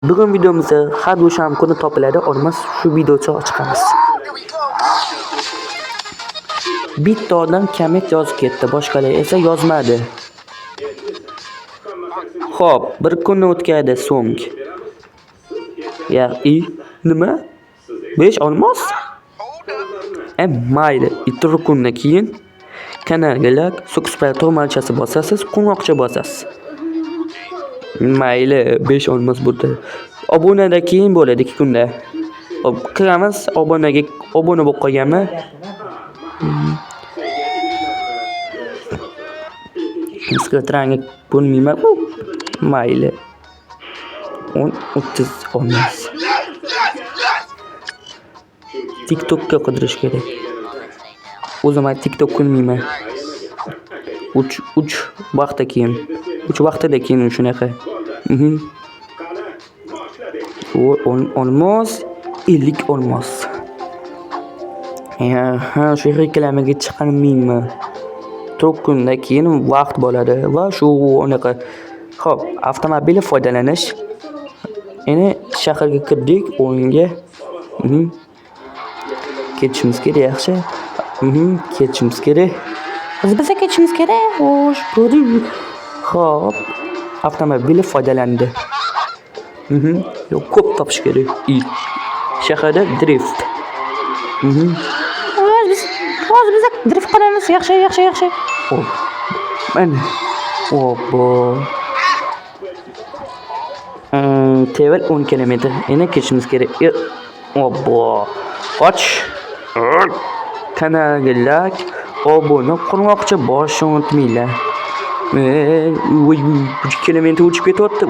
Bugun videomizda har dushanba kuni topiladi olmos shu videocha chiqamiz. Bitta odam komment yozib ketdi, boshqalar esa yozmadi. Xo'p, bir kunni o'tkazdi so'ng. Nima? 5 olmos? Mayli, bitta kundan keyin kanalga like, subscribe tugmachasi bosasiz, qo'ng'iroqcha bosasiz. Mayli, 5 olmos bo'ldi. Obunada keyin bo'ladi 2 kunda. Hop, kiramiz, obuna bo'lib qolganmi? Skratrangi bo'lmayman. Mayli. 30 olmos. TikTokka qidirish kerak. O'zim TikTok ko'rmayman. 3 vaqtdan keyin. 3 vaqtdan keyin shunaqa. Olmos 50 olmos. Shu reklamaga chiqarmayman. 4 kundan keyin vaqt bo'ladi va shu unaqa. Xo'p, avtomobil foydalanish. Endi shaharga kirdik, o'yinga. Ketishimiz kerak, yaxshi. Ketishimiz kerak. Biz ketishimiz kerak. Xo'sh, ko'ring. Xo'p, avtomobil foydalandi. Ko'p topish kerak. Shaharda drift. Biz drift qilamiz. Yaxshi. Xo'p. Mana. Oppo. Tevel 10 km. Endi ketishimiz kerak. Oppo. Qoch. Kanalga like, obuna, qo'ng'iroqcha bosishni unutmanglar. 3 kilometr uchib ketyapti.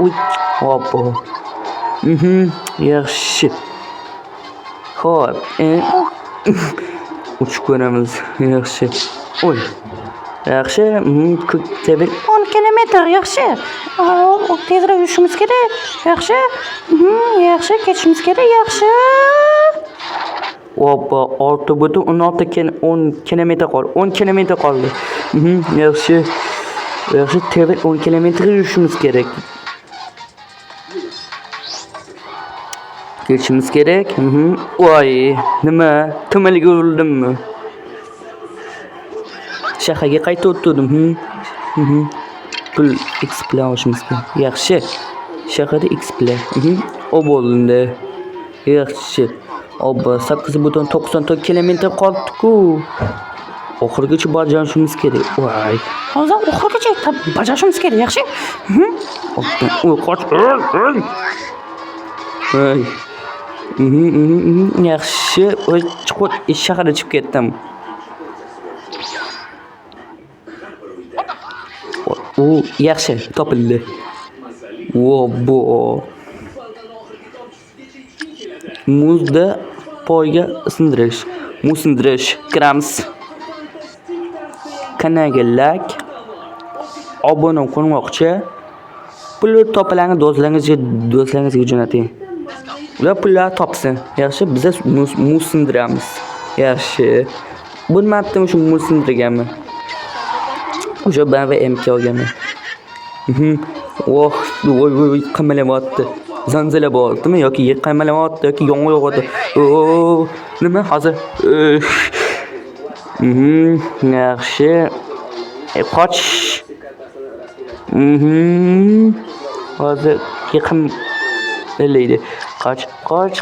Oppo. Yaxshi. Xo'p, uchib ko'ramiz. Yaxshi. Oy. Yaxshi. Tevel 10 kilometr, yaxshi. Tezroq yurishimiz kerak. Yaxshi. Yaxshi, ketishimiz kerak, yaxshi. Oppo, 6,16 km qoldi. 10 km qoldi. Yaxshi. Tevel 10 km yurishimiz kerak. Ketishimiz kerak. Voy, nima? Tumalga urildim. Shaharga qaytib o'tdim. Pul X bilan olishimiz kerak. Yaxshi. Shaharda X bilan. O bo'ldi. Yaxshi. 8,94 km qoldi-ku. Oxirgacha bajarishimiz kerak. Voy. Hozir oxirgacha bajarishimiz kerak, yaxshi? Qoch. Voy. Yaxshi. Chiqib shaharga chiqib ketdim. Yaxshi, topildi. Vobbo. Muzda poyga sindirish. Muz sindirish. Kiramiz. Kanalga like, obuna, qo'ng'iroqcha. Pul topilarni do'stlaringizga jo'nating. Ular pullar topsin. Yaxshi, biz muz sindiramiz. Yaxshi. Bu marta shu muz sindirganman. O'sha bava MK olganman. Voy, qamalayapti. Zanzila bo'ldimi yoki qamalayapti yoki yong'oq yog'adi. Nima hozir? Yaxshi. Qoch. Hozir qamalaydi. Qoch.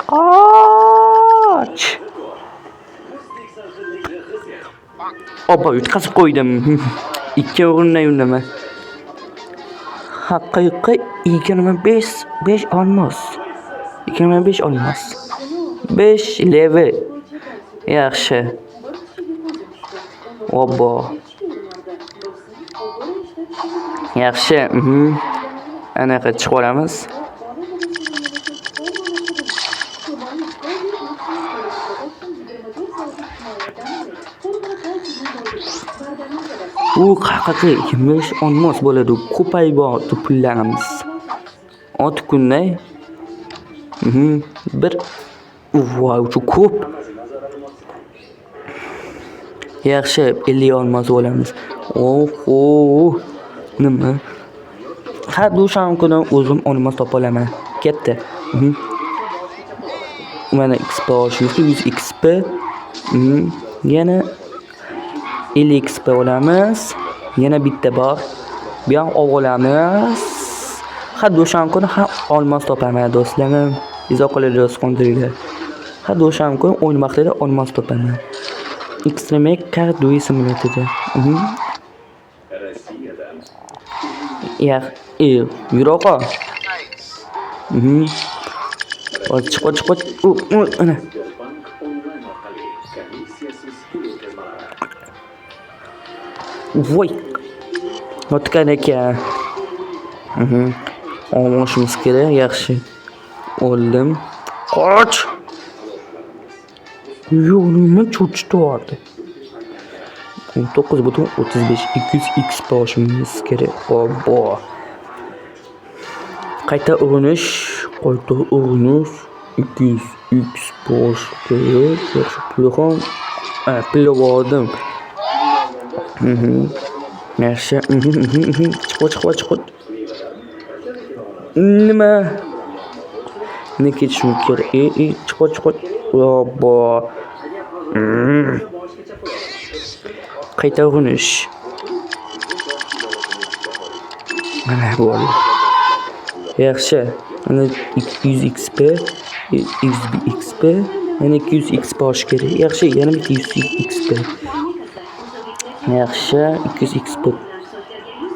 Oppa, yutqazib qo'ydim. 2 o'rindan yundaman. Haqiqiy 25 olmos. 25 olmos. 5 level. Yaxshi. Oppo. Yaxshi. Anaqa chiqaramiz. U haqiqiy 25 olmos bo'ladi. Ko'payib bordi pullarimiz. 6 kunday. Bir voy, u ko'p. Yaxshi, 50 olmos olamiz. Nima? Har dushanba kuni o'zim olmos topa olaman. Ketdi. Mana XP olishimiz 100 XP. Yana 50 XP olamiz. Yana bitta bor. Bu ham olamiz. Har dushanba kuni ham olmos topaman do'stlarim. Izohlar qoldiringlar. Har dushanba kuni o'yin vaqtida olmos topaman. Extreme Car Duty Simulator. Ya, yura qol. Qoch. Ana. Voy. O'tgan ekan. Olmoshimiz kerak, yaxshi. Oldim. Qoch. Yo'q, nima cho'chityordi. 19.35 200 XP olishimiz kerak. Obbo. Qayta urinish 200 XP olish kerak. Yaxshi pul ham. Pul oldim. Yaxshi. Chiq. Nima? Nima ketishim kerak? Chiq. Obbo. Qayta urinish. Mana bo'ldi. Yaxshi. Mana 200 XP, 200 XP, yana 200 XP olish kerak. Yaxshi, yana 200 XP. Yaxshi, 200 XP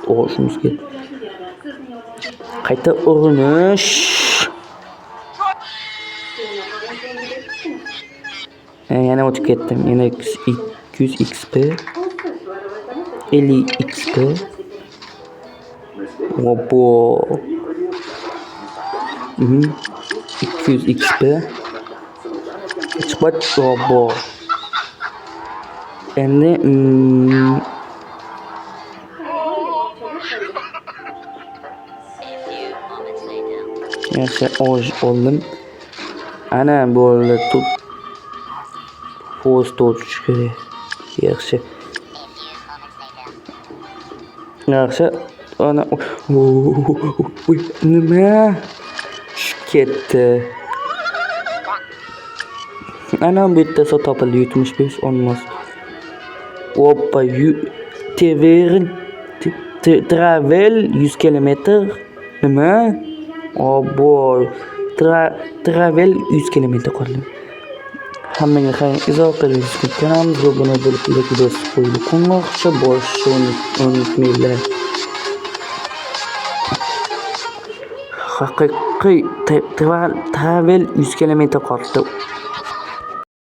olishimiz kerak. Qayta urinish. Yana o'tib ketdim. Yana 200 XP, 50 XP. Obbo. 200 XP. Chiqmat. Obbo. Endi yaxshi oldim. Ana bo'ldi. Post o'tish kerak. Yaxshi. Ana nima? Ketdi. Ana bu yerda topildi 75 olmos. Hoppa, travel 100 km. Nima? Obbo. Travel 100 km qoldi. Hammaga xayr, izohlar kanalimizni obuna bo'lib, do'st qo'ying. Qo'ng'iroqcha bosishni unutmanglar. Haqiqiy travel 100 km qoldi.